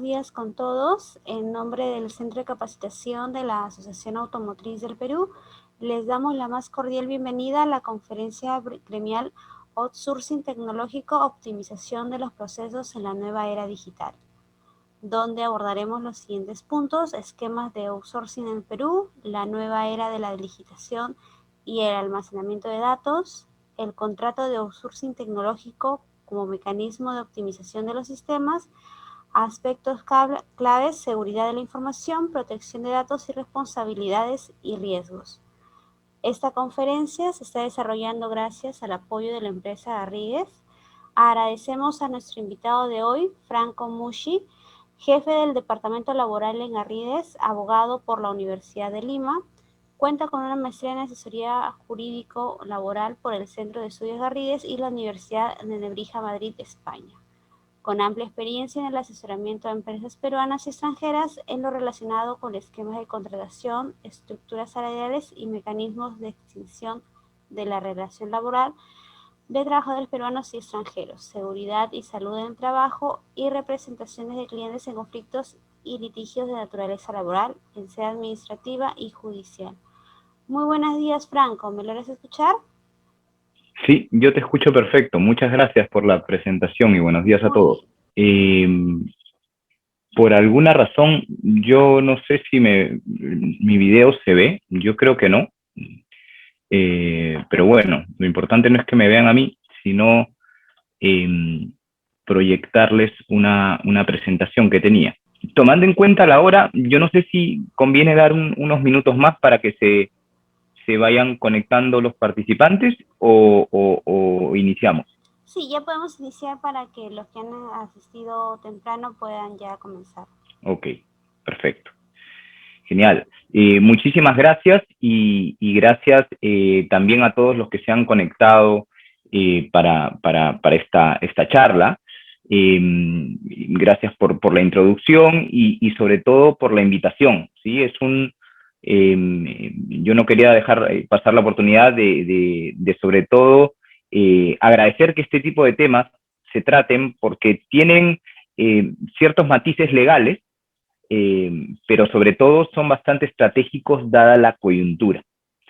días con todos. En nombre del Centro de Capacitación de la Asociación Automotriz del Perú, les damos la más cordial bienvenida a la conferencia gremial Outsourcing Tecnológico, Optimización de los Procesos en la Nueva Era Digital, donde abordaremos los siguientes puntos: esquemas de outsourcing en Perú, la nueva era de la digitación y el almacenamiento de datos, el contrato de outsourcing tecnológico como mecanismo de optimización de los sistemas, aspectos claves, seguridad de la información, protección de datos y responsabilidades y riesgos. Esta conferencia se está desarrollando gracias al apoyo de la empresa Garrigues. Agradecemos a nuestro invitado de hoy, Franco Mushi, jefe del Departamento Laboral en Garrigues, abogado por la Universidad de Lima. Cuenta con una maestría en asesoría jurídico-laboral por el Centro de Estudios Garrigues y la Universidad de Nebrija, Madrid, España, con amplia experiencia en el asesoramiento a empresas peruanas y extranjeras en lo relacionado con esquemas de contratación, estructuras salariales y mecanismos de extinción de la relación laboral de trabajadores peruanos y extranjeros, seguridad y salud en el trabajo y representaciones de clientes en conflictos y litigios de naturaleza laboral, en sede administrativa y judicial. Muy buenos días, Franco. ¿Me logras escuchar? Sí, yo te escucho perfecto. Muchas gracias por la presentación y buenos días a Muy todos. bien. Por alguna razón, yo no sé si mi video se ve, yo creo que no. Pero bueno, lo importante no es que me vean a mí, sino proyectarles una presentación que tenía. Tomando en cuenta la hora, yo no sé si conviene dar unos minutos más para que se vayan conectando los participantes o iniciamos. Sí, ya podemos iniciar para que los que han asistido temprano puedan ya comenzar. Ok, perfecto. Genial. Muchísimas gracias y gracias también a todos los que se han conectado para esta charla. Gracias por la introducción y sobre todo por la invitación. ¿Sí? Yo no quería dejar pasar la oportunidad de sobre todo agradecer que este tipo de temas se traten porque tienen ciertos matices legales, pero sobre todo son bastante estratégicos dada la coyuntura,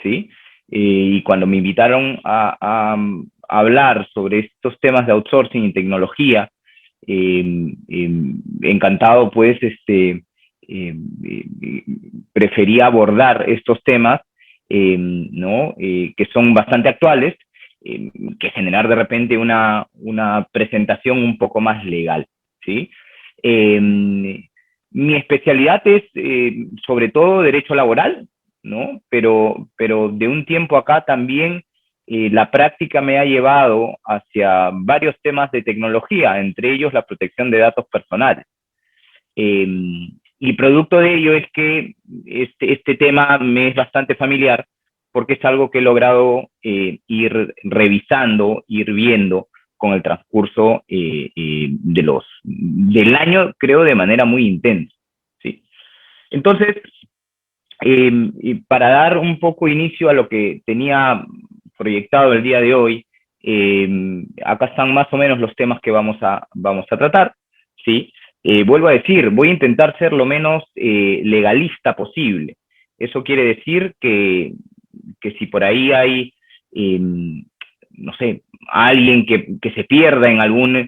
¿sí? Y cuando me invitaron a hablar sobre estos temas de outsourcing y tecnología, encantado pues preferí abordar estos temas, ¿no? Que son bastante actuales, que generar de repente una presentación un poco más legal, ¿sí? Mi especialidad es sobre todo derecho laboral, ¿no? Pero de un tiempo acá también la práctica me ha llevado hacia varios temas de tecnología, entre ellos la protección de datos personales. Eh, y producto de ello es que este tema me es bastante familiar porque es algo que he logrado ir revisando, ir viendo con el transcurso del año, creo, de manera muy intensa. ¿Sí? Entonces, para dar un poco inicio a lo que tenía proyectado el día de hoy, acá están más o menos los temas que vamos a tratar, ¿sí? Vuelvo a decir, voy a intentar ser lo menos legalista posible. Eso quiere decir que si por ahí hay, no sé, alguien que se pierda en algún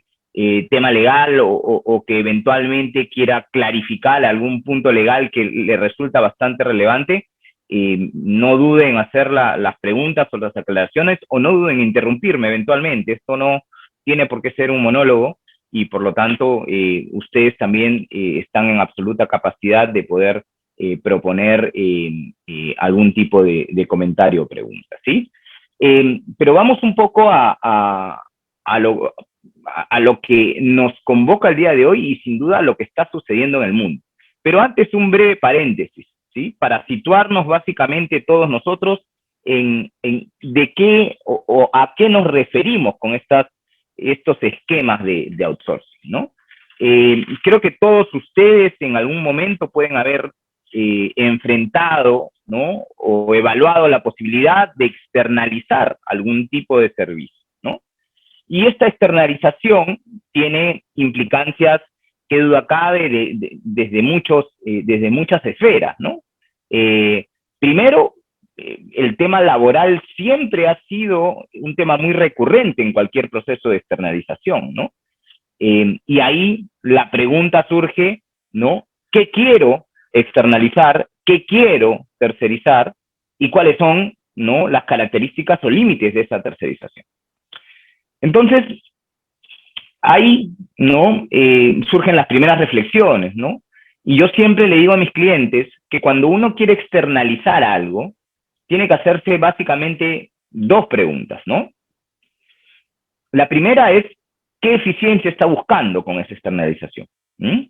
tema legal o que eventualmente quiera clarificar algún punto legal que le resulta bastante relevante, no duden en hacer las preguntas o las aclaraciones o no duden en interrumpirme eventualmente. Esto no tiene por qué ser un monólogo y por lo tanto ustedes también están en absoluta capacidad de poder proponer algún tipo de comentario o pregunta, ¿sí? Pero vamos un poco a lo que nos convoca el día de hoy y sin duda a lo que está sucediendo en el mundo. Pero antes un breve paréntesis, ¿sí? Para situarnos básicamente todos nosotros en de qué o a qué nos referimos con estos esquemas de outsourcing, ¿no? Creo que todos ustedes en algún momento pueden haber enfrentado, ¿no? O evaluado la posibilidad de externalizar algún tipo de servicio, ¿no? Y esta externalización tiene implicancias qué duda cabe, desde muchas esferas, ¿no? Primero, el tema laboral siempre ha sido un tema muy recurrente en cualquier proceso de externalización, ¿no? Y ahí la pregunta surge, ¿no? ¿Qué quiero externalizar? ¿Qué quiero tercerizar? ¿Y cuáles son, ¿no?, las características o límites de esa tercerización? Entonces, ahí, ¿no?, surgen las primeras reflexiones, ¿no? Y yo siempre le digo a mis clientes que cuando uno quiere externalizar algo, tiene que hacerse básicamente dos preguntas, ¿no? La primera es, ¿qué eficiencia está buscando con esa externalización? ¿Mm?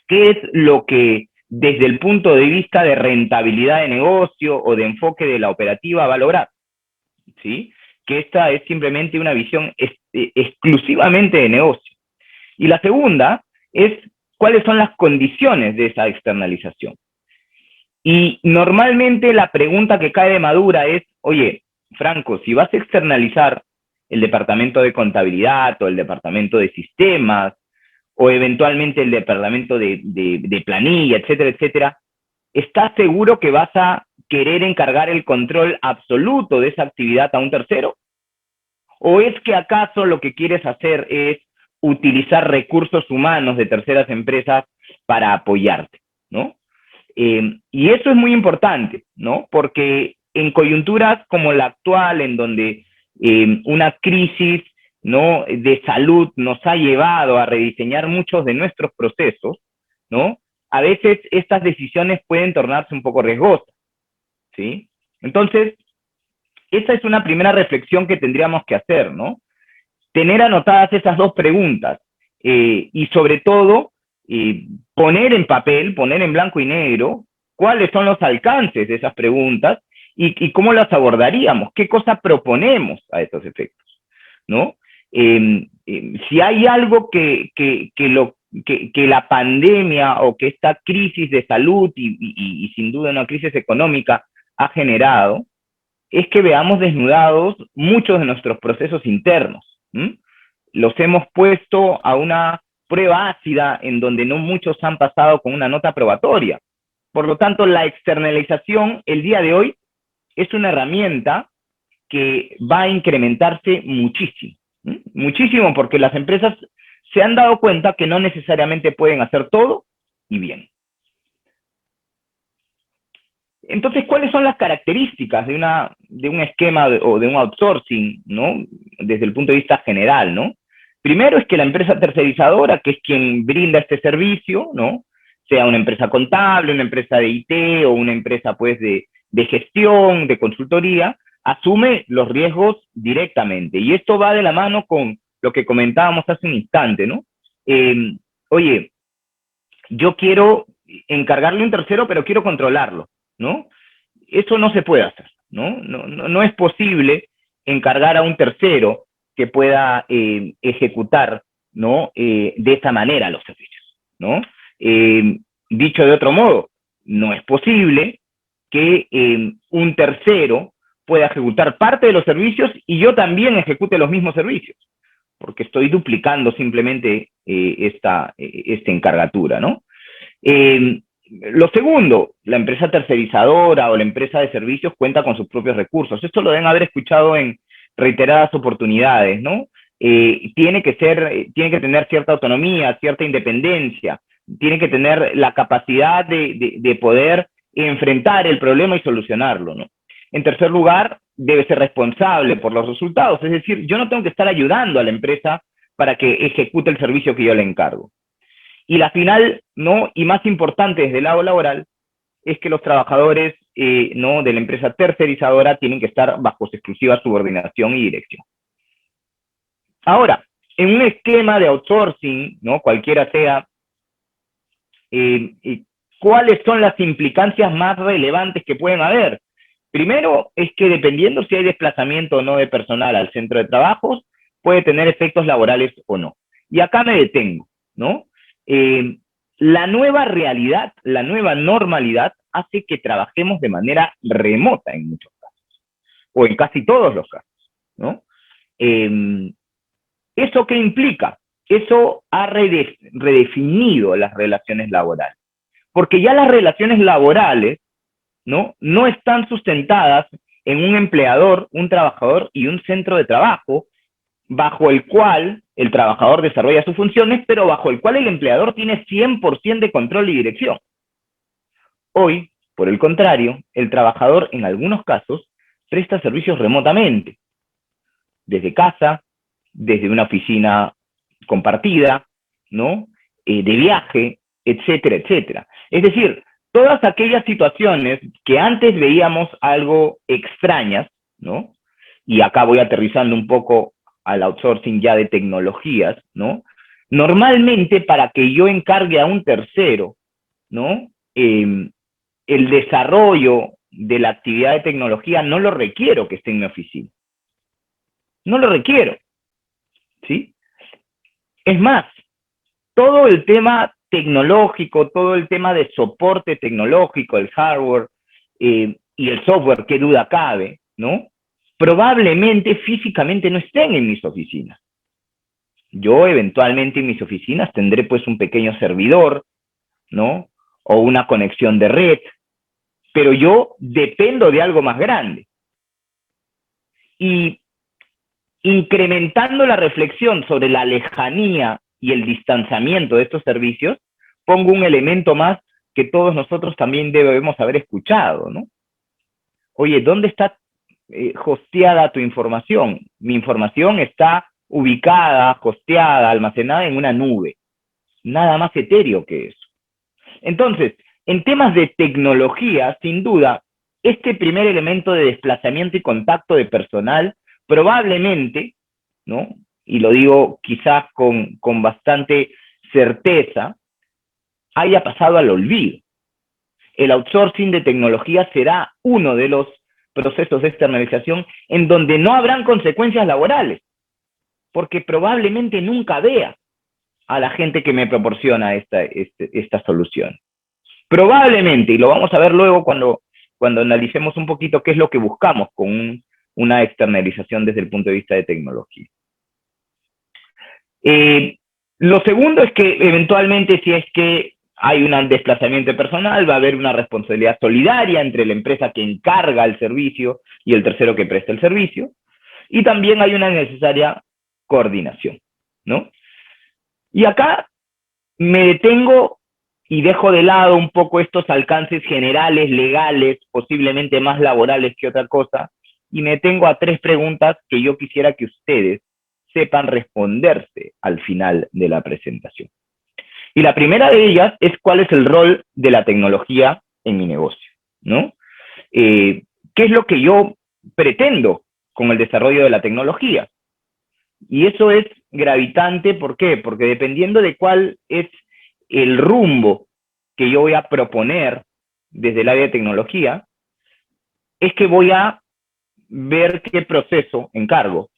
¿Qué es lo que desde el punto de vista de rentabilidad de negocio o de enfoque de la operativa va a lograr? ¿Sí? Que esta es simplemente una visión exclusivamente de negocio. Y la segunda es cuáles son las condiciones de esa externalización. Y normalmente la pregunta que cae de madura es, oye, Franco, si vas a externalizar el departamento de contabilidad o el departamento de sistemas o eventualmente el departamento de planilla, etcétera, etcétera, ¿estás seguro que vas a querer encargar el control absoluto de esa actividad a un tercero? ¿O es que acaso lo que quieres hacer es utilizar recursos humanos de terceras empresas para apoyarte, ¿no? Y eso es muy importante, ¿no? Porque en coyunturas como la actual, en donde una crisis, ¿no?, de salud nos ha llevado a rediseñar muchos de nuestros procesos, ¿no? A veces estas decisiones pueden tornarse un poco riesgosas, ¿sí? Entonces, esa es una primera reflexión que tendríamos que hacer, ¿no? Tener anotadas esas dos preguntas y sobre todo poner en papel, poner en blanco y negro cuáles son los alcances de esas preguntas y cómo las abordaríamos, qué cosa proponemos a estos efectos, ¿no? Si hay algo que la pandemia o que esta crisis de salud y sin duda una crisis económica ha generado, es que veamos desnudados muchos de nuestros procesos internos. Los hemos puesto a una prueba ácida en donde no muchos han pasado con una nota probatoria. Por lo tanto, la externalización el día de hoy es una herramienta que va a incrementarse muchísimo. Muchísimo, porque las empresas se han dado cuenta que no necesariamente pueden hacer todo y bien. Entonces, ¿cuáles son las características de un esquema o de un outsourcing, ¿no?, desde el punto de vista general, ¿no? Primero es que la empresa tercerizadora, que es quien brinda este servicio, ¿no?, sea una empresa contable, una empresa de IT o una empresa, pues, de gestión, de consultoría, asume los riesgos directamente. Y esto va de la mano con lo que comentábamos hace un instante, ¿no? Oye, yo quiero encargarle a un tercero, pero quiero controlarlo, ¿no? Eso no se puede hacer, ¿no? No es posible encargar a un tercero que pueda ejecutar, ¿no?, de esa manera los servicios, ¿no? Dicho de otro modo, no es posible que un tercero pueda ejecutar parte de los servicios y yo también ejecute los mismos servicios, porque estoy duplicando simplemente esta encargatura, ¿no? Lo segundo, la empresa tercerizadora o la empresa de servicios cuenta con sus propios recursos. Esto lo deben haber escuchado en reiteradas oportunidades, ¿no? Tiene que tener cierta autonomía, cierta independencia, tiene que tener la capacidad de poder enfrentar el problema y solucionarlo, ¿no? En tercer lugar, debe ser responsable por los resultados, es decir, yo no tengo que estar ayudando a la empresa para que ejecute el servicio que yo le encargo. Y la final, ¿no?, y más importante desde el lado laboral, es que los trabajadores ¿no?, de la empresa tercerizadora tienen que estar bajo su exclusiva subordinación y dirección. Ahora, en un esquema de outsourcing, ¿no?, cualquiera sea, ¿cuáles son las implicancias más relevantes que pueden haber? Primero, es que dependiendo si hay desplazamiento o no de personal al centro de trabajos, puede tener efectos laborales o no. Y acá me detengo, ¿no? La nueva realidad, la nueva normalidad hace que trabajemos de manera remota en muchos casos, o en casi todos los casos, ¿no? ¿Eso qué implica? eso ha redefinido las relaciones laborales. Porque ya las relaciones laborales, no están sustentadas en un empleador, un trabajador y un centro de trabajo, bajo el cual el trabajador desarrolla sus funciones, pero bajo el cual el empleador tiene 100% de control y dirección. Hoy, por el contrario, el trabajador en algunos casos presta servicios remotamente, desde casa, desde una oficina compartida, ¿no? De viaje, etcétera, etcétera. Es decir, todas aquellas situaciones que antes veíamos algo extrañas, ¿no? Y acá voy aterrizando un poco al outsourcing ya de tecnologías, ¿no? Normalmente para que yo encargue a un tercero, ¿no? El desarrollo de la actividad de tecnología no lo requiero que esté en mi oficina. No lo requiero, ¿sí? Es más, todo el tema tecnológico, todo el tema de soporte tecnológico, el hardware y el software, qué duda cabe, ¿no? Probablemente físicamente no estén en mis oficinas. Yo eventualmente en mis oficinas tendré pues un pequeño servidor, ¿no? O una conexión de red, pero yo dependo de algo más grande. Y incrementando la reflexión sobre la lejanía y el distanciamiento de estos servicios, pongo un elemento más que todos nosotros también debemos haber escuchado, ¿no? Oye, ¿dónde está hosteada tu información? Mi información está ubicada, hosteada, almacenada en una nube. Nada más etéreo que eso. Entonces, en temas de tecnología, sin duda, este primer elemento de desplazamiento y contacto de personal probablemente, ¿no? Y lo digo quizás con bastante certeza, haya pasado al olvido. El outsourcing de tecnología será uno de los procesos de externalización en donde no habrán consecuencias laborales, porque probablemente nunca vea a la gente que me proporciona esta solución. Probablemente, y lo vamos a ver luego cuando analicemos un poquito qué es lo que buscamos con una externalización desde el punto de vista de tecnología. Lo segundo es que eventualmente si es que hay un desplazamiento personal, va a haber una responsabilidad solidaria entre la empresa que encarga el servicio y el tercero que presta el servicio, y también hay una necesaria coordinación, ¿no? Y acá me detengo y dejo de lado un poco estos alcances generales, legales, posiblemente más laborales que otra cosa, y me detengo a 3 preguntas que yo quisiera que ustedes sepan responderse al final de la presentación. Y la primera de ellas es cuál es el rol de la tecnología en mi negocio, ¿no? ¿Qué es lo que yo pretendo con el desarrollo de la tecnología? Y eso es gravitante, ¿por qué? Porque dependiendo de cuál es el rumbo que yo voy a proponer desde el área de tecnología, es que voy a ver qué proceso encargo.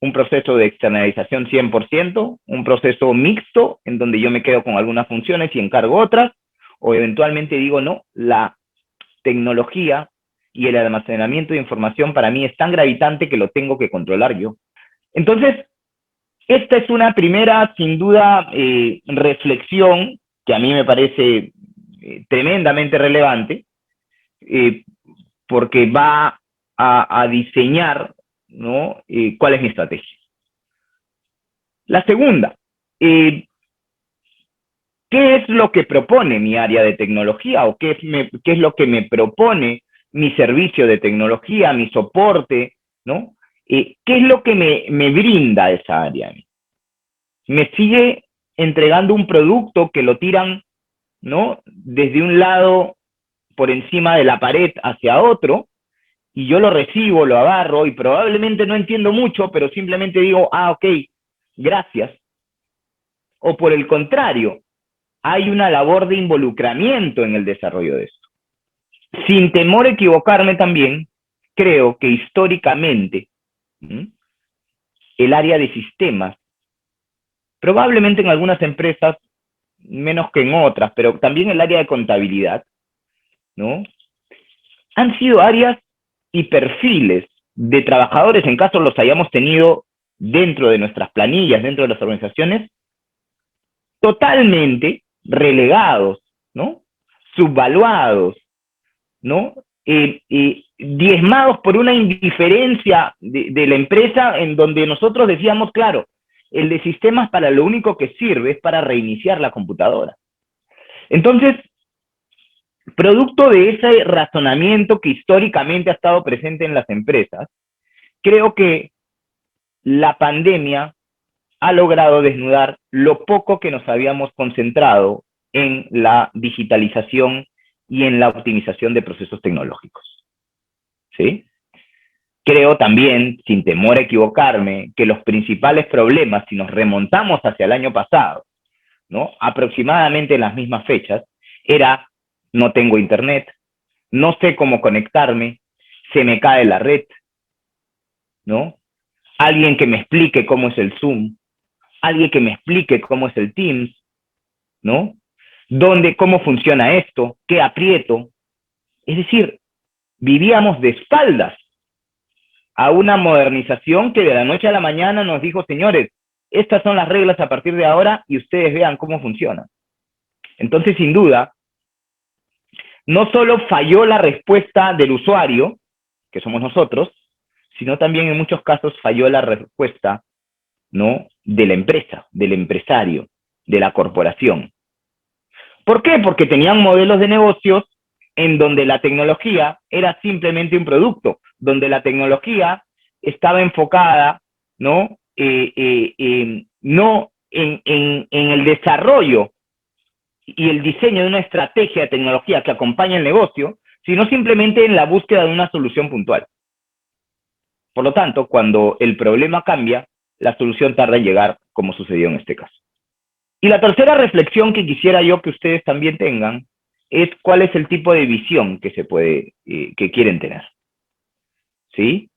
Un proceso de externalización 100%, un proceso mixto, en donde yo me quedo con algunas funciones y encargo otras, o eventualmente digo, no, la tecnología y el almacenamiento de información para mí es tan gravitante que lo tengo que controlar yo. Entonces, esta es una primera, sin duda, reflexión que a mí me parece tremendamente relevante, porque va a diseñar, ¿no? ¿Cuál es mi estrategia? La segunda, ¿qué es lo que propone mi área de tecnología o qué es lo que me propone mi servicio de tecnología, mi soporte, ¿no? ¿Qué es lo que me brinda esa área? Me sigue entregando un producto que lo tiran, ¿no? Desde un lado por encima de la pared hacia otro, y yo lo recibo, lo agarro, y probablemente no entiendo mucho, pero simplemente digo, ok, gracias. O por el contrario, hay una labor de involucramiento en el desarrollo de esto. Sin temor a equivocarme también, creo que históricamente el área de sistemas, probablemente en algunas empresas menos que en otras, pero también el área de contabilidad, ¿no? Han sido áreas y perfiles de trabajadores, en caso los hayamos tenido dentro de nuestras planillas, dentro de las organizaciones, totalmente relegados, ¿no? Subvaluados, ¿no? Diezmados por una indiferencia de la empresa en donde nosotros decíamos, claro, el de sistemas para lo único que sirve es para reiniciar la computadora. Entonces, producto de ese razonamiento que históricamente ha estado presente en las empresas, creo que la pandemia ha logrado desnudar lo poco que nos habíamos concentrado en la digitalización y en la optimización de procesos tecnológicos. ¿Sí? Creo también, sin temor a equivocarme, que los principales problemas, si nos remontamos hacia el año pasado, ¿no? Aproximadamente en las mismas fechas, era: no tengo internet, no sé cómo conectarme, se me cae la red, ¿no? Alguien que me explique cómo es el Zoom, alguien que me explique cómo es el Teams, ¿no? Cómo funciona esto, qué aprieto. Es decir, vivíamos de espaldas a una modernización que de la noche a la mañana nos dijo: señores, estas son las reglas a partir de ahora y ustedes vean cómo funciona. Entonces, sin duda, no solo falló la respuesta del usuario, que somos nosotros, sino también en muchos casos falló la respuesta, ¿no?, de la empresa, del empresario, de la corporación. ¿Por qué? Porque tenían modelos de negocios en donde la tecnología era simplemente un producto, donde la tecnología estaba enfocada, ¿no?, no en el desarrollo y el diseño de una estrategia de tecnología que acompaña el negocio, sino simplemente en la búsqueda de una solución puntual. Por lo tanto, cuando el problema cambia, la solución tarda en llegar, como sucedió en este caso. Y la tercera reflexión que quisiera yo que ustedes también tengan es cuál es el tipo de visión que que quieren tener. ¿Sí?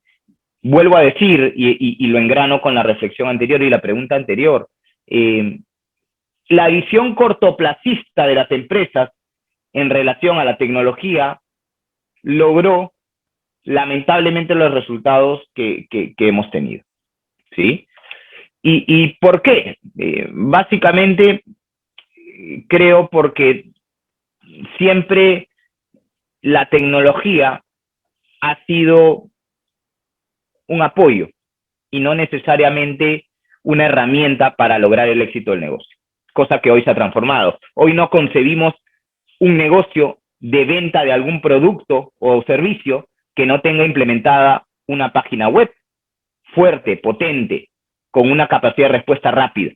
Vuelvo a decir, y lo engrano con la reflexión anterior y la pregunta anterior, la visión cortoplacista de las empresas en relación a la tecnología logró lamentablemente los resultados que hemos tenido. ¿Sí? ¿Y por qué? Básicamente, creo porque siempre la tecnología ha sido un apoyo y no necesariamente una herramienta para lograr el éxito del negocio, cosa que hoy se ha transformado. Hoy no concebimos un negocio de venta de algún producto o servicio que no tenga implementada una página web fuerte, potente, con una capacidad de respuesta rápida.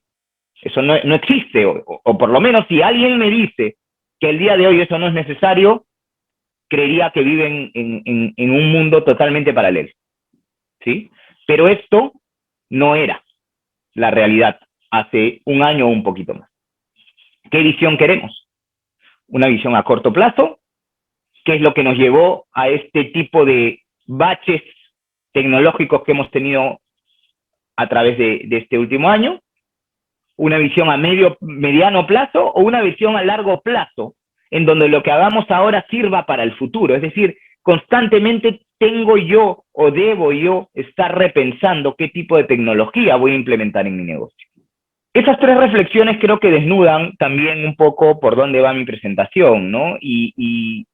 Eso no existe, o por lo menos si alguien me dice que el día de hoy eso no es necesario, creería que viven en un mundo totalmente paralelo. ¿Sí? Pero esto no era la realidad hace un año o un poquito más. ¿Qué visión queremos? Una visión a corto plazo, que es lo que nos llevó a este tipo de baches tecnológicos que hemos tenido a través de este último año, una visión a mediano plazo o una visión a largo plazo, en donde lo que hagamos ahora sirva para el futuro. Es decir, constantemente tengo yo o debo yo estar repensando qué tipo de tecnología voy a implementar en mi negocio. Esas tres reflexiones creo que desnudan también un poco por dónde va mi presentación, ¿no? Y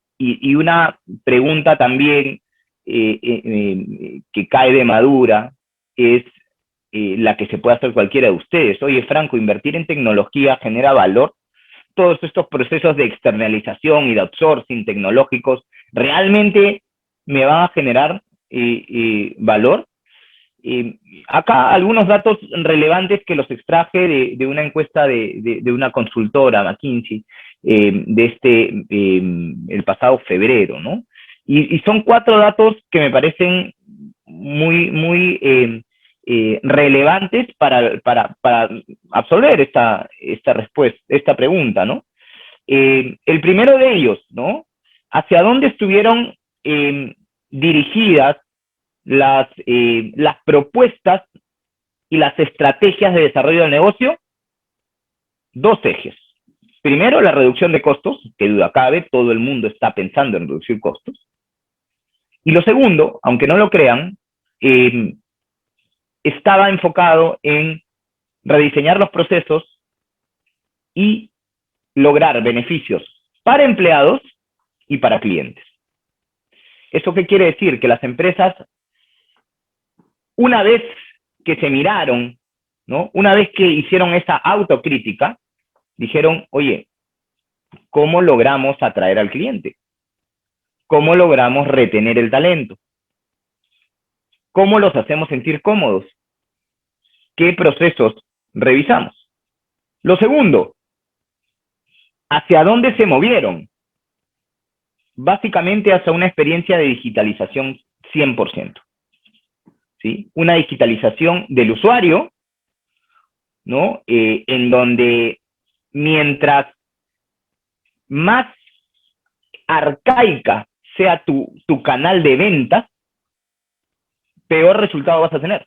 una pregunta también que cae de madura es la que se puede hacer cualquiera de ustedes. Oye, Franco, ¿invertir en tecnología genera valor? Todos estos procesos de externalización y de outsourcing tecnológicos, ¿realmente me van a generar valor? Acá algunos datos relevantes que los extraje de una encuesta de una consultora, McKinsey, el pasado febrero, ¿no? Y son 4 datos que me parecen muy relevantes para absolver esta respuesta, esta pregunta, ¿no? El primero de ellos, ¿no? ¿Hacia dónde estuvieron dirigidas las propuestas y las estrategias de desarrollo del negocio? 2 ejes. Primero, la reducción de costos, que duda cabe, todo el mundo está pensando en reducir costos. Y lo segundo, aunque no lo crean, estaba enfocado en rediseñar los procesos y lograr beneficios para empleados y para clientes. ¿Eso qué quiere decir? Que las empresas, una vez que se miraron, ¿no? Una vez que hicieron esa autocrítica, dijeron, oye, ¿cómo logramos atraer al cliente? ¿Cómo logramos retener el talento? ¿Cómo los hacemos sentir cómodos? ¿Qué procesos revisamos? Lo segundo, ¿hacia dónde se movieron? Básicamente hacia una experiencia de digitalización 100%. ¿Sí? Una digitalización del usuario, ¿no? En donde mientras más arcaica sea tu canal de ventas, peor resultado vas a tener.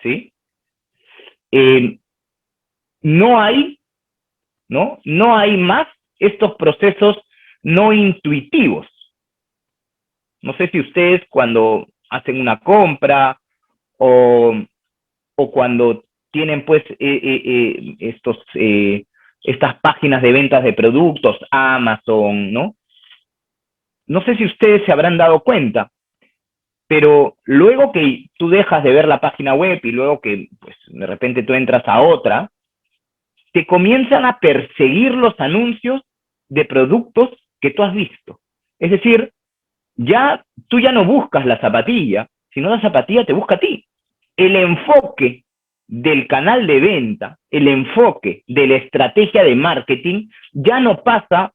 ¿Sí? No hay más estos procesos no intuitivos. No sé si ustedes cuando hacen una compra o cuando tienen pues estas páginas de ventas de productos, Amazon, ¿no? No sé si ustedes se habrán dado cuenta, pero luego que tú dejas de ver la página web y luego que pues, de repente tú entras a otra, te comienzan a perseguir los anuncios de productos que tú has visto. Es decir, tú ya no buscas la zapatilla, sino la zapatilla te busca a ti. El enfoque del canal de venta, el enfoque de la estrategia de marketing, ya no pasa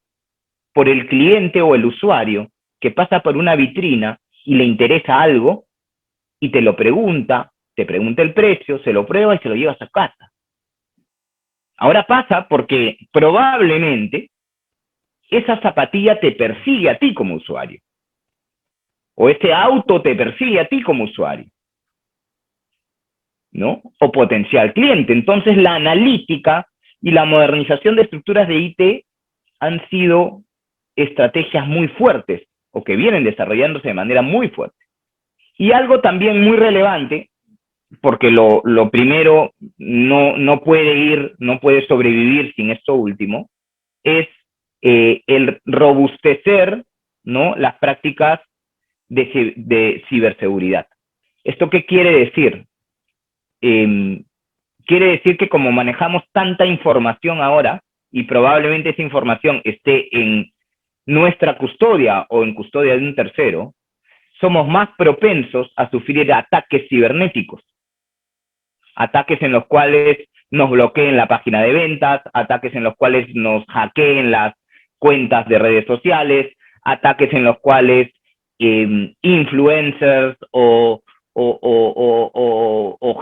por el cliente o el usuario, que pasa por una vitrina y le interesa algo y te lo pregunta, te pregunta el precio, se lo prueba y se lo llevas a casa. Ahora pasa porque probablemente esa zapatilla te persigue a ti como usuario. O ese auto te persigue a ti como usuario, ¿no? O potencial cliente. Entonces la analítica y la modernización de estructuras de IT han sido estrategias muy fuertes o que vienen desarrollándose de manera muy fuerte. Y algo también muy relevante, porque lo primero no puede sobrevivir sin esto último, es el robustecer, ¿no? Las prácticas de ciberseguridad. ¿Esto qué quiere decir? Quiere decir que como manejamos tanta información ahora, y probablemente esa información esté en nuestra custodia o en custodia de un tercero, somos más propensos a sufrir ataques cibernéticos. Ataques en los cuales nos bloqueen la página de ventas, ataques en los cuales nos hackeen las cuentas de redes sociales, ataques en los cuales influencers o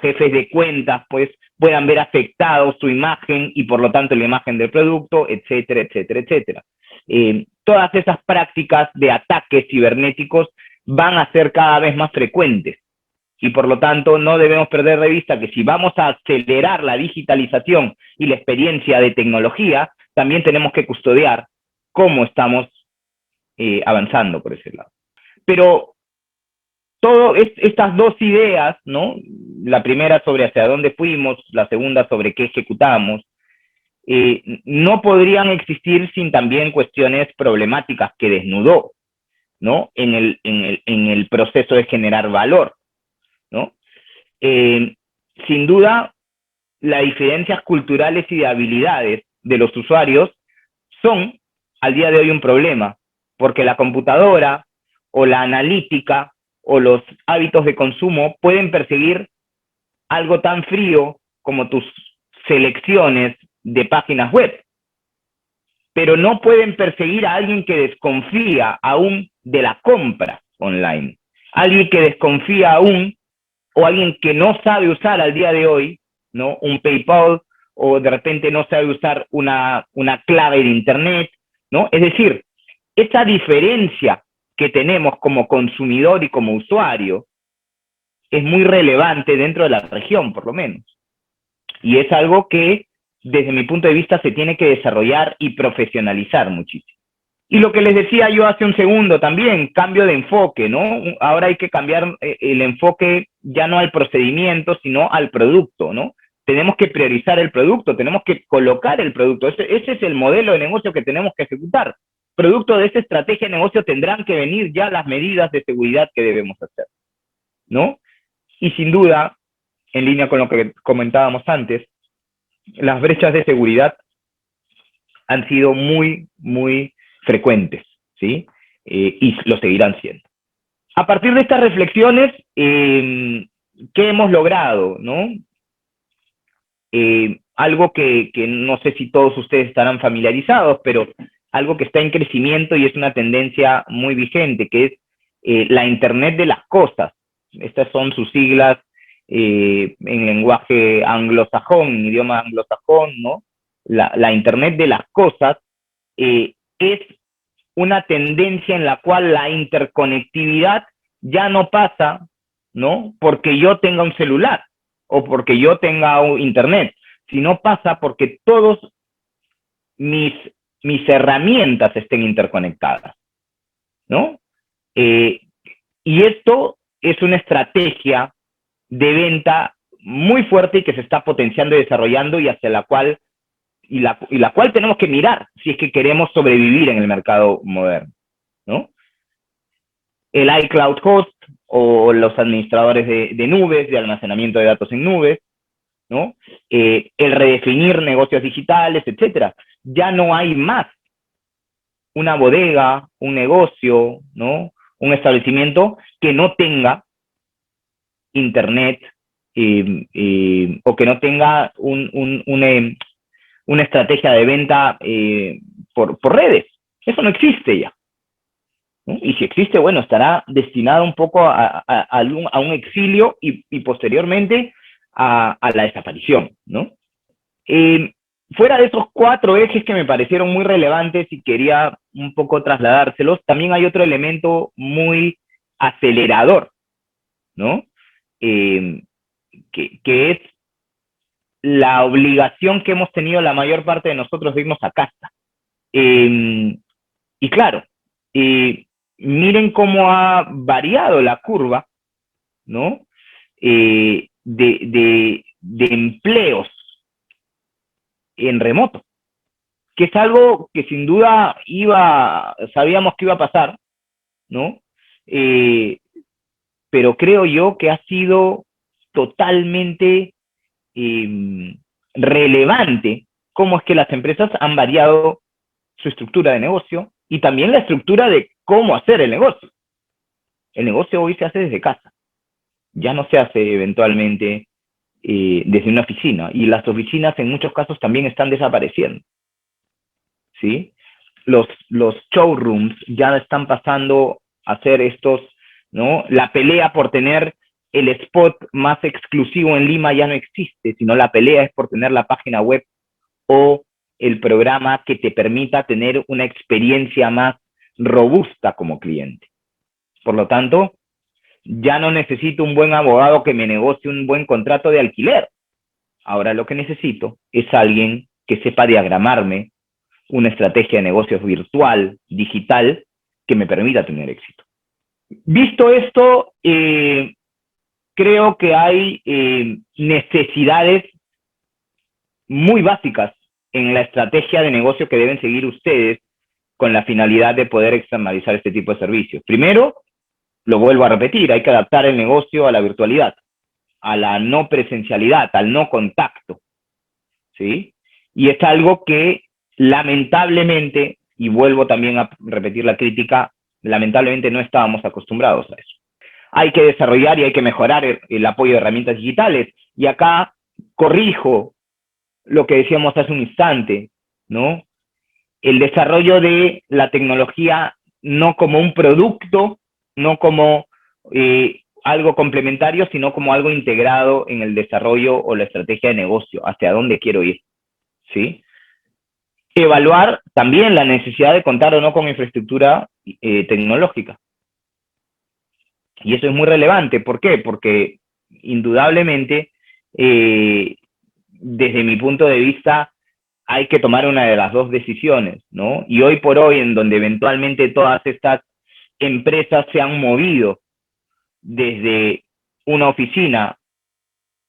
jefes de cuentas pues puedan ver afectado su imagen y por lo tanto la imagen del producto, etcétera, etcétera, etcétera. Todas esas prácticas de ataques cibernéticos van a ser cada vez más frecuentes y por lo tanto no debemos perder de vista que si vamos a acelerar la digitalización y la experiencia de tecnología, también tenemos que custodiar cómo estamos avanzando por ese lado. Pero estas dos ideas, ¿no? La primera sobre hacia dónde fuimos, la segunda sobre qué ejecutamos, no podrían existir sin también cuestiones problemáticas que desnudó, ¿no? En el proceso de generar valor, ¿no? Sin duda, las diferencias culturales y de habilidades de los usuarios son, al día de hoy, un problema, porque la computadora o la analítica o los hábitos de consumo pueden perseguir algo tan frío como tus selecciones de páginas web, pero no pueden perseguir a alguien que desconfía aún de la compra online, alguien que desconfía aún o alguien que no sabe usar al día de hoy, ¿no? Un PayPal o de repente no sabe usar una clave de internet, ¿no? Es decir, esa diferencia que tenemos como consumidor y como usuario es muy relevante dentro de la región, por lo menos. Y es algo que, desde mi punto de vista, se tiene que desarrollar y profesionalizar muchísimo. Y lo que les decía yo hace un segundo también, cambio de enfoque, ¿no? Ahora hay que cambiar el enfoque ya no al procedimiento, sino al producto, ¿no? Tenemos que priorizar el producto, tenemos que colocar el producto. Ese es el modelo de negocio que tenemos que ejecutar. Producto de esa estrategia de negocio tendrán que venir ya las medidas de seguridad que debemos hacer, ¿no? Y sin duda, en línea con lo que comentábamos antes, las brechas de seguridad han sido muy, muy frecuentes, ¿sí? Y lo seguirán siendo. A partir de estas reflexiones, ¿qué hemos logrado, no? Algo que no sé si todos ustedes estarán familiarizados, pero algo que está en crecimiento y es una tendencia muy vigente, que es la Internet de las cosas. Estas son sus siglas en lenguaje anglosajón, en idioma anglosajón, ¿no? La Internet de las cosas es una tendencia en la cual la interconectividad ya no pasa, ¿no? Porque yo tenga un celular o porque yo tenga un internet, sino pasa porque todos mis herramientas estén interconectadas, ¿no? Y esto es una estrategia de venta muy fuerte y que se está potenciando y desarrollando y hacia la cual la cual tenemos que mirar si es que queremos sobrevivir en el mercado moderno, ¿no? El iCloud Host o los administradores de nubes, de almacenamiento de datos en nubes, ¿no? El redefinir negocios digitales, etcétera. Ya no hay más una bodega, un negocio, ¿no? Un establecimiento que no tenga internet o que no tenga una estrategia de venta por redes. Eso no existe ya, ¿no? Y si existe, bueno, estará destinado un poco a un exilio y posteriormente a la desaparición, ¿no? Fuera de esos 4 ejes que me parecieron muy relevantes y quería un poco trasladárselos, también hay otro elemento muy acelerador, ¿no? Que es la obligación que hemos tenido la mayor parte de nosotros de irnos a casa. Y claro, miren cómo ha variado la curva, ¿no? De empleos en remoto, que es algo que sin duda sabíamos que iba a pasar, ¿no? Pero creo yo que ha sido totalmente relevante cómo es que las empresas han variado su estructura de negocio y también la estructura de cómo hacer el negocio. El negocio hoy se hace desde casa, ya no se hace eventualmente desde una oficina, y las oficinas en muchos casos también están desapareciendo, ¿sí? Los showrooms ya están pasando a ser estos, ¿no? La pelea por tener el spot más exclusivo en Lima ya no existe, sino la pelea es por tener la página web o el programa que te permita tener una experiencia más robusta como cliente. Por lo tanto, ya no necesito un buen abogado que me negocie un buen contrato de alquiler. Ahora lo que necesito es alguien que sepa diagramarme una estrategia de negocios virtual, digital, que me permita tener éxito. Visto esto, creo que hay necesidades muy básicas en la estrategia de negocio que deben seguir ustedes con la finalidad de poder externalizar este tipo de servicios. Primero, lo vuelvo a repetir, hay que adaptar el negocio a la virtualidad, a la no presencialidad, al no contacto, ¿sí? Y es algo que lamentablemente, y vuelvo también a repetir la crítica, lamentablemente no estábamos acostumbrados a eso. Hay que desarrollar y hay que mejorar el apoyo de herramientas digitales. Y acá corrijo lo que decíamos hace un instante, ¿no? El desarrollo de la tecnología no como un producto, no como algo complementario, sino como algo integrado en el desarrollo o la estrategia de negocio, hacia dónde quiero ir, ¿sí? Evaluar también la necesidad de contar o no con infraestructura tecnológica. Y eso es muy relevante. ¿Por qué? Porque indudablemente, desde mi punto de vista, hay que tomar una de las dos decisiones, ¿no? Y hoy por hoy, en donde eventualmente todas estas empresas se han movido desde una oficina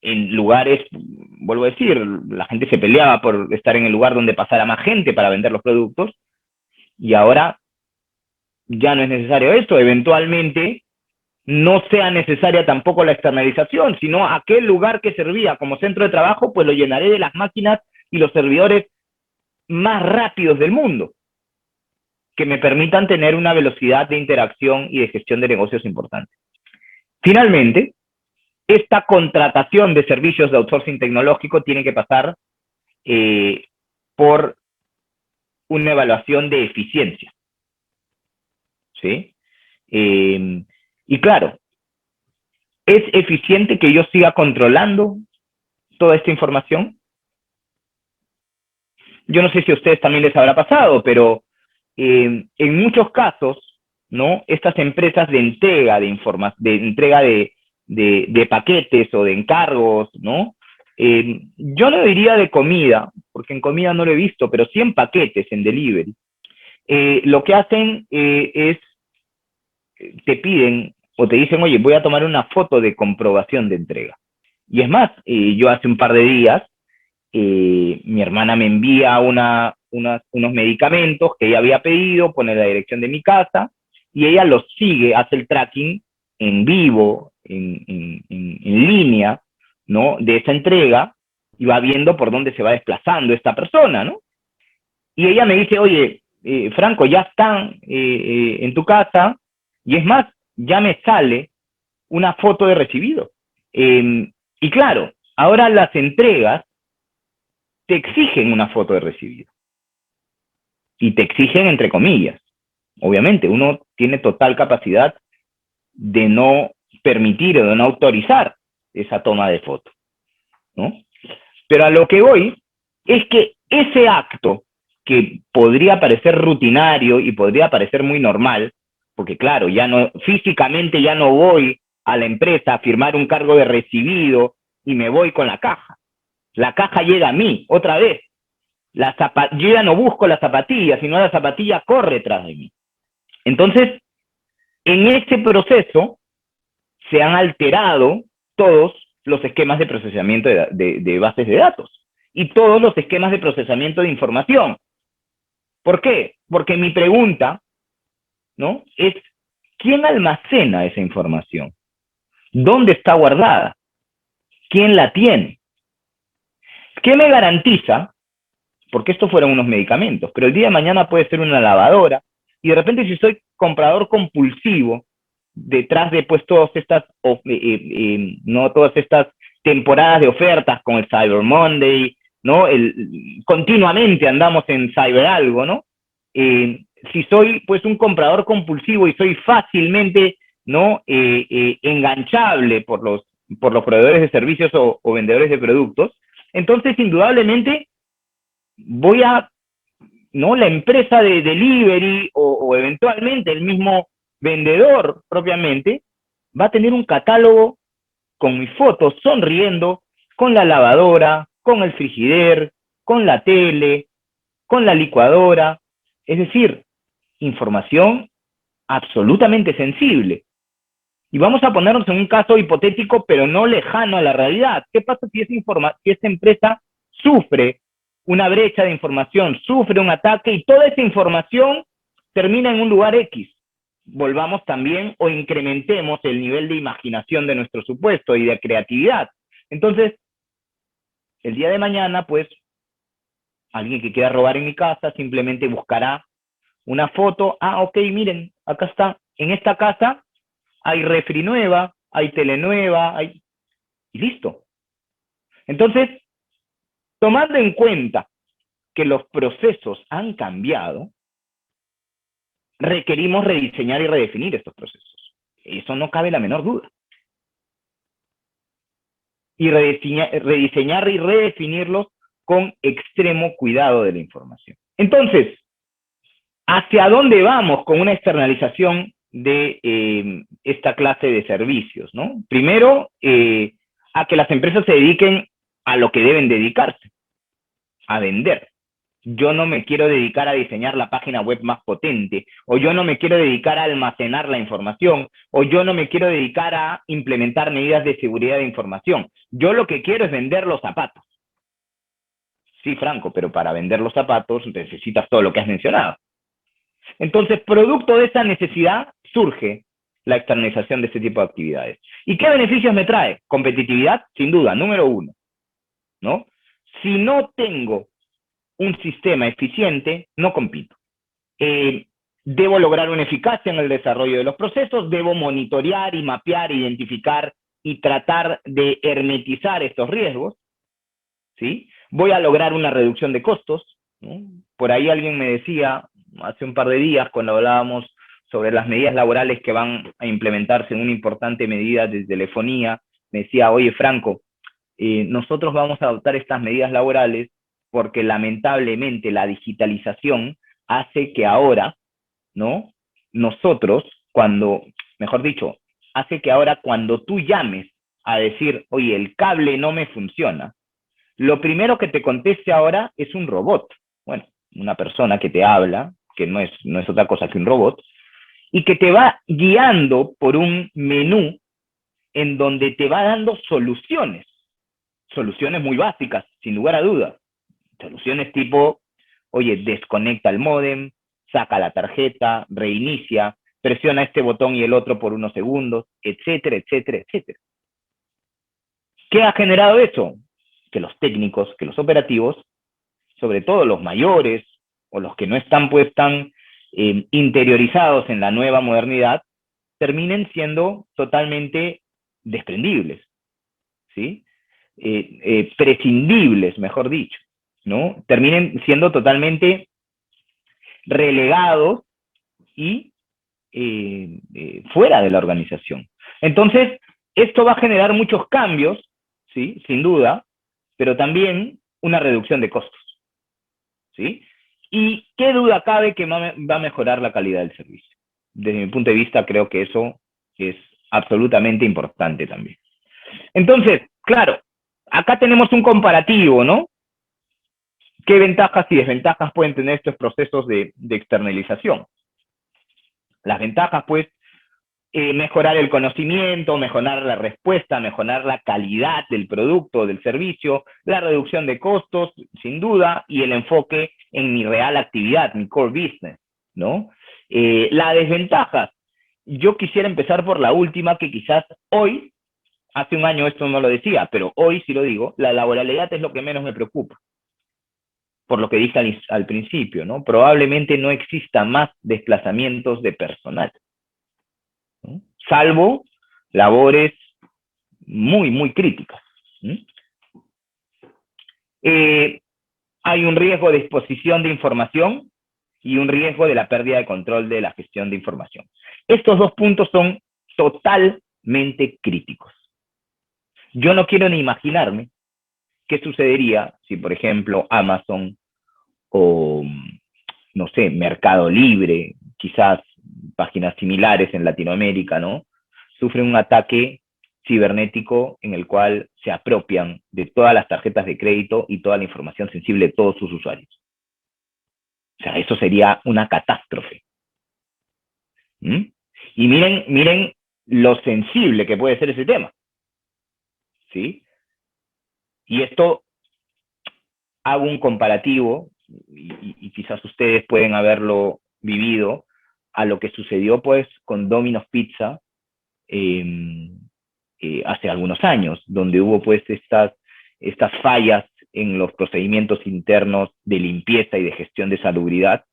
en lugares, vuelvo a decir, la gente se peleaba por estar en el lugar donde pasara más gente para vender los productos, y ahora ya no es necesario esto, eventualmente no sea necesaria tampoco la externalización, sino aquel lugar que servía como centro de trabajo, pues lo llenaré de las máquinas y los servidores más rápidos del mundo, que me permitan tener una velocidad de interacción y de gestión de negocios importante. Finalmente, esta contratación de servicios de outsourcing tecnológico tiene que pasar por una evaluación de eficiencia, ¿sí? Y claro, ¿es eficiente que yo siga controlando toda esta información? Yo no sé si a ustedes también les habrá pasado, pero en muchos casos, ¿no? Estas empresas de entrega de paquetes o de encargos, ¿no? Yo no diría de comida, porque en comida no lo he visto, pero sí en paquetes, en delivery. Lo que hacen es, te piden o te dicen, oye, voy a tomar una foto de comprobación de entrega. Y es más, yo hace un par de días, mi hermana me envía unos medicamentos que ella había pedido, pone la dirección de mi casa, y ella los sigue, hace el tracking en vivo, en línea, ¿no? De esa entrega, y va viendo por dónde se va desplazando esta persona, ¿no? Y ella me dice, oye, Franco, ya están en tu casa, y es más, ya me sale una foto de recibido. Y claro, ahora las entregas te exigen una foto de recibido. Y te exigen entre comillas. Obviamente, uno tiene total capacidad de no permitir o de no autorizar esa toma de foto, ¿no? Pero a lo que voy es que ese acto que podría parecer rutinario y podría parecer muy normal, porque claro, ya no, físicamente ya no voy a la empresa a firmar un cargo de recibido y me voy con la caja. La caja llega a mí, otra vez. Yo ya no busco la zapatilla, sino la zapatilla corre tras de mí. Entonces, en ese proceso se han alterado todos los esquemas de procesamiento de bases de datos y todos los esquemas de procesamiento de información. ¿Por qué? Porque mi pregunta, ¿no?, es, ¿quién almacena esa información? ¿Dónde está guardada? ¿Quién la tiene? ¿Qué me garantiza? Porque estos fueron unos medicamentos, pero el día de mañana puede ser una lavadora, y de repente si soy comprador compulsivo, detrás de pues todas estas, no todas estas temporadas de ofertas con el Cyber Monday, ¿no? Continuamente andamos en cyber algo, ¿no? Si soy pues un comprador compulsivo y soy fácilmente, ¿no?, enganchable por los proveedores de servicios o vendedores de productos, entonces indudablemente voy a, ¿no?, la empresa de delivery o eventualmente el mismo vendedor propiamente va a tener un catálogo con mis fotos sonriendo, con la lavadora, con el frigider, con la tele, con la licuadora, es decir, información absolutamente sensible. Y vamos a ponernos en un caso hipotético, pero no lejano a la realidad. ¿Qué pasa si esa empresa sufre una brecha de información, sufre un ataque y toda esa información termina en un lugar X? Volvamos también o incrementemos el nivel de imaginación de nuestro supuesto y de creatividad. Entonces, el día de mañana, pues, alguien que quiera robar en mi casa simplemente buscará una foto. Ah, ok, miren, acá está. En esta casa hay refri nueva, hay tele nueva, y listo. Entonces, tomando en cuenta que los procesos han cambiado, requerimos rediseñar y redefinir estos procesos. Eso no cabe la menor duda. Y rediseñar y redefinirlos con extremo cuidado de la información. Entonces, ¿hacia dónde vamos con una externalización de esta clase de servicios, ¿no? Primero, a que las empresas se dediquen a lo que deben dedicarse, a vender. Yo no me quiero dedicar a diseñar la página web más potente, o yo no me quiero dedicar a almacenar la información, o yo no me quiero dedicar a implementar medidas de seguridad de información. Yo lo que quiero es vender los zapatos. Sí, Franco, pero para vender los zapatos necesitas todo lo que has mencionado. Entonces, producto de esa necesidad surge la externalización de este tipo de actividades. ¿Y qué beneficios me trae? Competitividad, sin duda, número uno, ¿no? Si no tengo un sistema eficiente, no compito. Debo lograr una eficacia en el desarrollo de los procesos, debo monitorear y mapear, identificar y tratar de hermetizar estos riesgos, ¿sí? Voy a lograr una reducción de costos, ¿no? Por ahí alguien me decía, hace un par de días, cuando hablábamos sobre las medidas laborales que van a implementarse en una importante medida de telefonía, me decía, oye, Franco, nosotros vamos a adoptar estas medidas laborales porque lamentablemente la digitalización hace que ahora, ¿no? Nosotros, mejor dicho, hace que ahora cuando tú llames a decir, oye, el cable no me funciona, lo primero que te conteste ahora es un robot. Bueno, una persona que te habla, que no es otra cosa que un robot, y que te va guiando por un menú en donde te va dando soluciones muy básicas, sin lugar a dudas. Soluciones tipo, oye, desconecta el módem, saca la tarjeta, reinicia, presiona este botón y el otro por unos segundos, etcétera, etcétera, etcétera. ¿Qué ha generado eso? Que los técnicos, que los operativos, sobre todo los mayores o los que no están pues tan interiorizados en la nueva modernidad, terminen siendo totalmente desprendibles, ¿sí? Prescindibles, mejor dicho, ¿no? Terminen siendo totalmente relegados y fuera de la organización. Entonces, esto va a generar muchos cambios, ¿sí? Sin duda, pero también una reducción de costos, ¿sí? Y qué duda cabe que va a mejorar la calidad del servicio. Desde mi punto de vista, creo que eso es absolutamente importante también. Entonces, claro, acá tenemos un comparativo, ¿no? ¿Qué ventajas y desventajas pueden tener estos procesos de externalización? Las ventajas, pues, mejorar el conocimiento, mejorar la respuesta, mejorar la calidad del producto, del servicio, la reducción de costos, sin duda, y el enfoque en mi real actividad, mi core business, ¿no? La desventaja, yo quisiera empezar por la última, que quizás hoy, hace un año esto no lo decía, pero hoy sí lo digo, la laboralidad es lo que menos me preocupa, por lo que dije al principio, ¿no? Probablemente no exista más desplazamientos de personal, ¿no? Salvo labores muy, muy críticas. Hay un riesgo de exposición de información y un riesgo de la pérdida de control de la gestión de información. Estos dos puntos son totalmente críticos. Yo no quiero ni imaginarme qué sucedería si, por ejemplo, Amazon o, no sé, Mercado Libre, quizás páginas similares en Latinoamérica, ¿no? Sufren un ataque cibernético en el cual se apropian de todas las tarjetas de crédito y toda la información sensible de todos sus usuarios. O sea, eso sería una catástrofe. Y miren lo sensible que puede ser ese tema, ¿sí? Y esto, hago un comparativo, y quizás ustedes pueden haberlo vivido, a lo que sucedió pues con Domino's Pizza hace algunos años, donde hubo pues estas fallas en los procedimientos internos de limpieza y de gestión de salubridad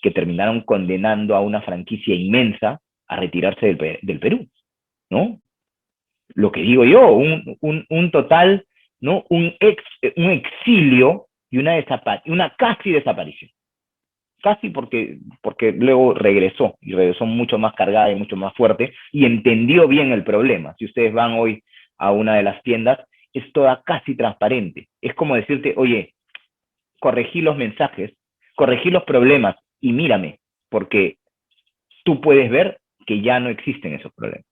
que terminaron condenando a una franquicia inmensa a retirarse del Perú, ¿no? Lo que digo yo, un total, ¿no? Un exilio y una casi desaparición. Casi porque luego regresó, y regresó mucho más cargada y mucho más fuerte, y entendió bien el problema. Si ustedes van hoy a una de las tiendas, es toda casi transparente. Es como decirte, oye, corregí los mensajes, corregí los problemas, y mírame, porque tú puedes ver que ya no existen esos problemas.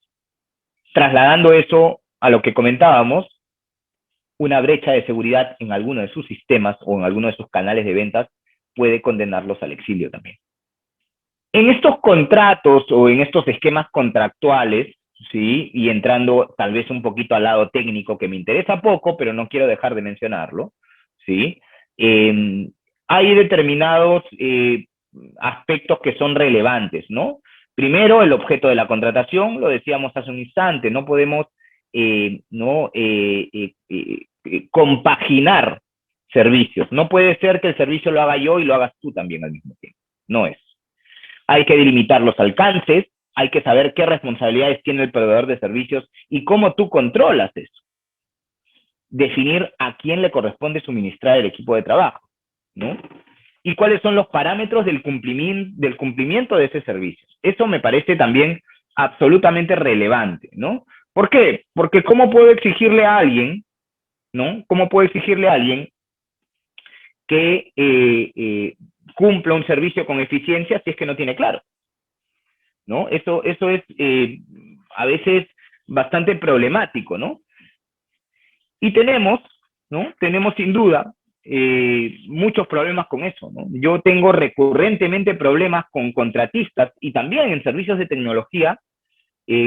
Trasladando eso a lo que comentábamos, una brecha de seguridad en alguno de sus sistemas o en alguno de sus canales de ventas puede condenarlos al exilio también. En estos contratos o en estos esquemas contractuales, ¿sí? Y entrando tal vez un poquito al lado técnico, que me interesa poco, pero no quiero dejar de mencionarlo, ¿sí? Hay determinados aspectos que son relevantes, ¿no? Primero, el objeto de la contratación, lo decíamos hace un instante, no podemos compaginar servicios. No puede ser que el servicio lo haga yo y lo hagas tú también al mismo tiempo. No es. Hay que delimitar los alcances, hay que saber qué responsabilidades tiene el proveedor de servicios y cómo tú controlas eso. Definir a quién le corresponde suministrar el equipo de trabajo, ¿no? Y cuáles son los parámetros del cumplimiento de ese servicio. Eso me parece también absolutamente relevante, ¿no? ¿Por qué? Porque ¿cómo puedo exigirle a alguien, ¿no? ¿Cómo puedo exigirle a alguien que cumpla un servicio con eficiencia si es que no tiene claro? ¿No? Eso es a veces bastante problemático, ¿no? Y tenemos, ¿no? Tenemos sin duda muchos problemas con eso, ¿no? Yo tengo recurrentemente problemas con contratistas y también en servicios de tecnología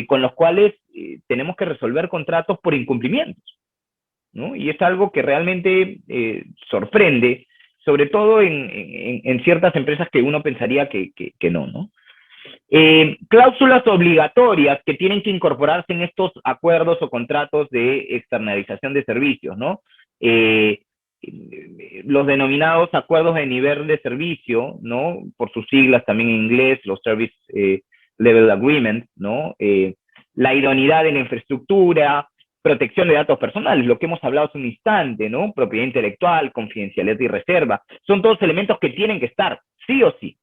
con los cuales tenemos que resolver contratos por incumplimientos, ¿no? Y es algo que realmente sorprende, sobre todo en ciertas empresas que uno pensaría que no, ¿no? Cláusulas obligatorias que tienen que incorporarse en estos acuerdos o contratos de externalización de servicios, ¿no? Los denominados acuerdos de nivel de servicio, ¿no? Por sus siglas también en inglés, los Service Level Agreement, ¿no? La idoneidad en la infraestructura, protección de datos personales, lo que hemos hablado hace un instante, ¿no? Propiedad intelectual, confidencialidad y reserva, son todos elementos que tienen que estar, sí o sí,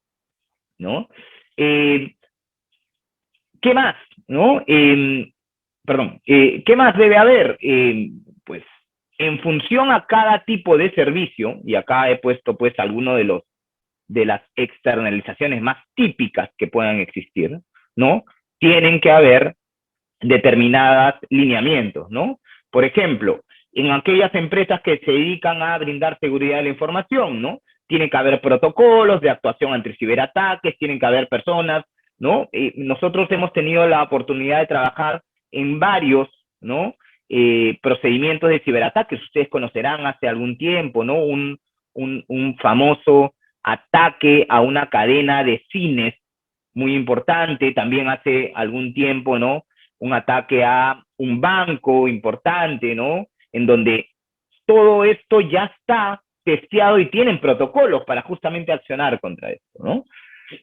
¿no? ¿Qué más? ¿No? ¿Qué más debe haber? Pues en función a cada tipo de servicio, y acá he puesto pues alguno de las externalizaciones más típicas que puedan existir, ¿no? Tienen que haber determinados lineamientos, ¿no? Por ejemplo, en aquellas empresas que se dedican a brindar seguridad de la información, ¿no? Tiene que haber protocolos de actuación ante ciberataques, tienen que haber personas, ¿no? Nosotros hemos tenido la oportunidad de trabajar en varios, ¿no? Procedimientos de ciberataques, ustedes conocerán hace algún tiempo, ¿no? Un famoso ataque a una cadena de cines muy importante, también hace algún tiempo, ¿no? Un ataque a un banco importante, ¿no? En donde todo esto ya está testeado y tienen protocolos para justamente accionar contra esto, ¿no?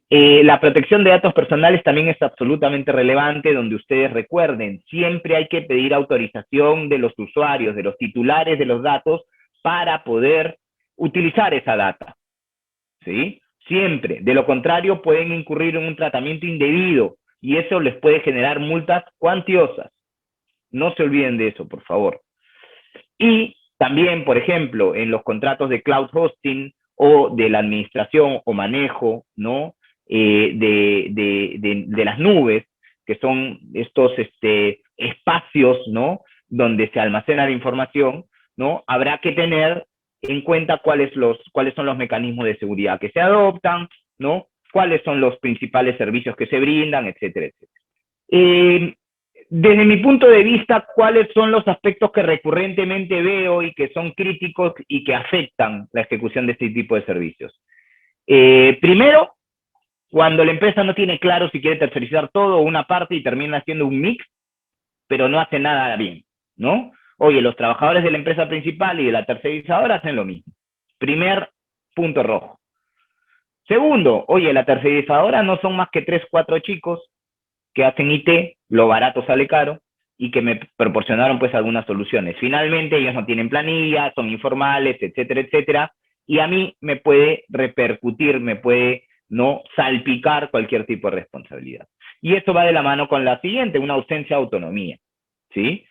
La protección de datos personales también es absolutamente relevante, donde ustedes recuerden, siempre hay que pedir autorización de los usuarios, de los titulares de los datos, para poder utilizar esa data, ¿sí? Siempre. De lo contrario, pueden incurrir en un tratamiento indebido y eso les puede generar multas cuantiosas. No se olviden de eso, por favor. Y también, por ejemplo, en los contratos de cloud hosting o de la administración o manejo, ¿no? De las nubes, que son estos espacios, ¿no? Donde se almacena la información, ¿no? Habrá que tener en cuenta cuáles son los mecanismos de seguridad que se adoptan, ¿no? Cuáles son los principales servicios que se brindan, etcétera, etcétera. Desde mi punto de vista, ¿cuáles son los aspectos que recurrentemente veo y que son críticos y que afectan la ejecución de este tipo de servicios? Primero, cuando la empresa no tiene claro si quiere tercerizar todo o una parte y termina haciendo un mix, pero no hace nada bien, ¿no? Oye, los trabajadores de la empresa principal y de la tercerizadora hacen lo mismo. Primer punto rojo. Segundo, oye, la tercerizadora no son más que 3, 4 chicos que hacen IT, lo barato sale caro, y que me proporcionaron pues algunas soluciones. Finalmente ellos no tienen planilla, son informales, etcétera, etcétera, y a mí me puede repercutir, me puede no salpicar cualquier tipo de responsabilidad. Y esto va de la mano con la siguiente, una ausencia de autonomía, ¿sí?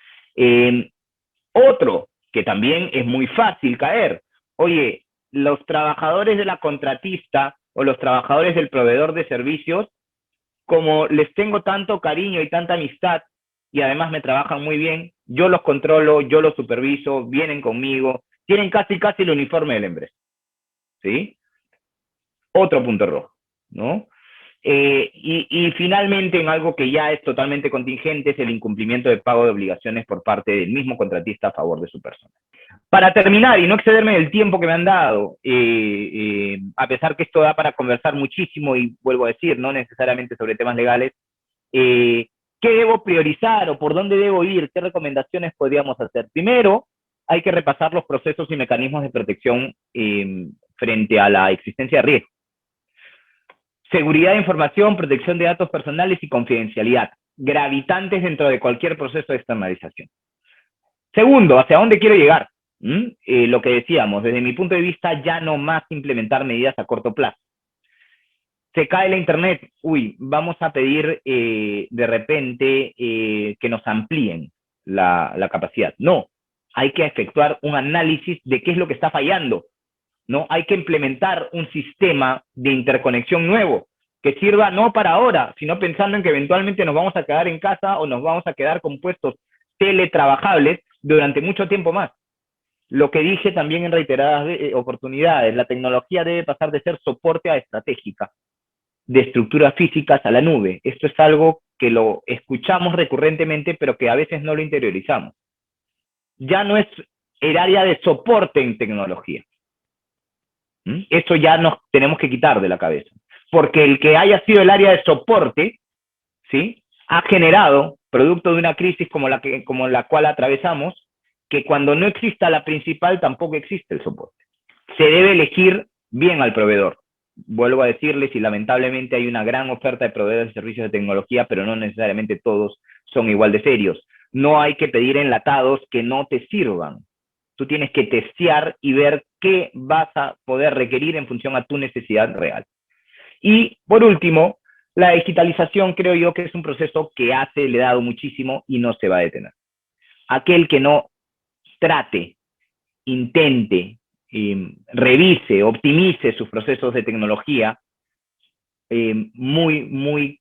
Otro, que también es muy fácil caer, oye, los trabajadores de la contratista o los trabajadores del proveedor de servicios, como les tengo tanto cariño y tanta amistad, y además me trabajan muy bien, yo los controlo, yo los superviso, vienen conmigo, tienen casi el uniforme de la empresa, ¿sí? otro punto rojo, ¿no? Y finalmente, en algo que ya es totalmente contingente, es el incumplimiento de pago de obligaciones por parte del mismo contratista a favor de su persona. Para terminar y no excederme del tiempo que me han dado, a pesar que esto da para conversar muchísimo y vuelvo a decir, no necesariamente sobre temas legales, ¿qué debo priorizar o por dónde debo ir? ¿Qué recomendaciones podríamos hacer? Primero, hay que repasar los procesos y mecanismos de protección frente a la existencia de riesgo. Seguridad de información, protección de datos personales y confidencialidad, gravitantes dentro de cualquier proceso de externalización. Segundo, ¿hacia dónde quiero llegar? Lo que decíamos, desde mi punto de vista, ya no más implementar medidas a corto plazo. Se cae la internet, vamos a pedir de repente que nos amplíen la capacidad. No, hay que efectuar un análisis de qué es lo que está fallando, ¿no? Hay que implementar un sistema de interconexión nuevo que sirva no para ahora, sino pensando en que eventualmente nos vamos a quedar en casa o nos vamos a quedar con puestos teletrabajables durante mucho tiempo más. Lo que dije también en reiteradas oportunidades, la tecnología debe pasar de ser soporte a estratégica, de estructuras físicas a la nube. Esto es algo que lo escuchamos recurrentemente, pero que a veces no lo interiorizamos. Ya no es el área de soporte en tecnología. Eso ya nos tenemos que quitar de la cabeza. Porque el que haya sido el área de soporte, ¿sí?, ha generado, producto de una crisis como la cual atravesamos, que cuando no exista la principal tampoco existe el soporte. Se debe elegir bien al proveedor. Vuelvo a decirles, y lamentablemente hay una gran oferta de proveedores de servicios de tecnología, pero no necesariamente todos son igual de serios. No hay que pedir enlatados que no te sirvan. Tú tienes que testear y ver qué vas a poder requerir en función a tu necesidad real. Y por último, la digitalización creo yo que es un proceso que ha acelerado muchísimo y no se va a detener. Aquel que no trate, intente, revise, optimice sus procesos de tecnología, muy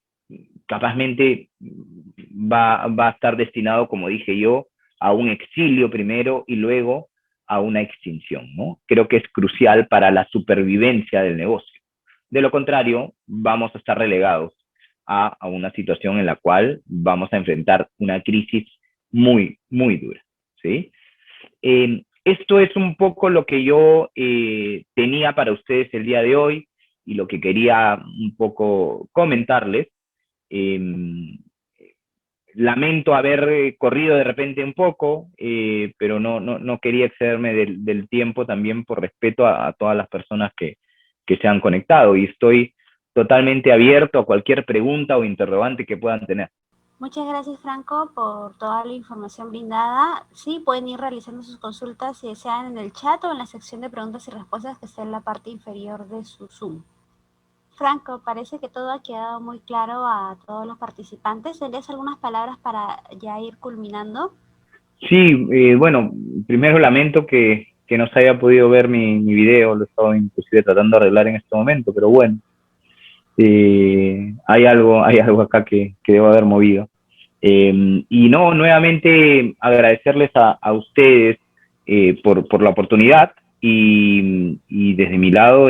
capazmente va a estar destinado, como dije yo, a un exilio primero y luego a una extinción, ¿no? Creo que es crucial para la supervivencia del negocio. De lo contrario, vamos a estar relegados a una situación en la cual vamos a enfrentar una crisis muy dura, ¿sí? Esto es un poco lo que yo tenía para ustedes el día de hoy y lo que quería un poco comentarles. Lamento haber corrido de repente un poco, pero no quería excederme del tiempo también por respeto a todas las personas que se han conectado, y estoy totalmente abierto a cualquier pregunta o interrogante que puedan tener. Muchas gracias, Franco, por toda la información brindada. Sí, pueden ir realizando sus consultas si desean en el chat o en la sección de preguntas y respuestas que está en la parte inferior de su Zoom. Franco, parece que todo ha quedado muy claro a todos los participantes. ¿Tendrías algunas palabras para ya ir culminando? Sí, bueno, primero lamento que no se haya podido ver mi video, lo he estado inclusive tratando de arreglar en este momento, pero bueno, hay algo acá que debo haber movido. Y no, nuevamente agradecerles a ustedes por la oportunidad y desde mi lado,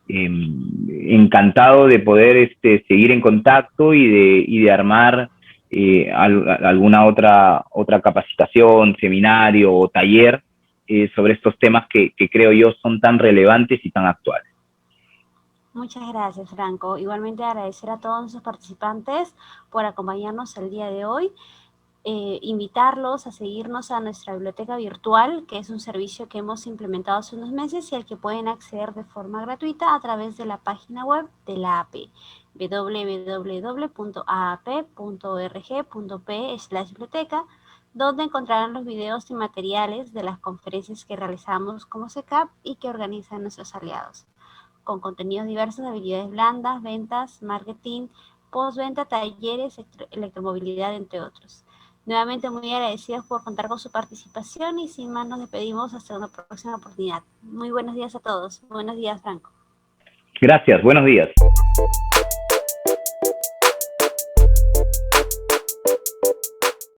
encantado de poder seguir en contacto y de armar alguna otra capacitación, seminario o taller sobre estos temas que creo yo son tan relevantes y tan actuales. Muchas gracias, Franco. Igualmente agradecer a todos nuestros participantes por acompañarnos el día de hoy. Invitarlos a seguirnos a nuestra biblioteca virtual, que es un servicio que hemos implementado hace unos meses y al que pueden acceder de forma gratuita a través de la página web de la AP, www.aap.org.p/biblioteca, donde encontrarán los videos y materiales de las conferencias que realizamos como CECAP y que organizan nuestros aliados, con contenidos diversos de habilidades blandas, ventas, marketing, postventa, talleres, electromovilidad, entre otros. Nuevamente muy agradecidos por contar con su participación y sin más nos despedimos hasta una próxima oportunidad. Muy buenos días a todos. Buenos días, Franco. Gracias, buenos días.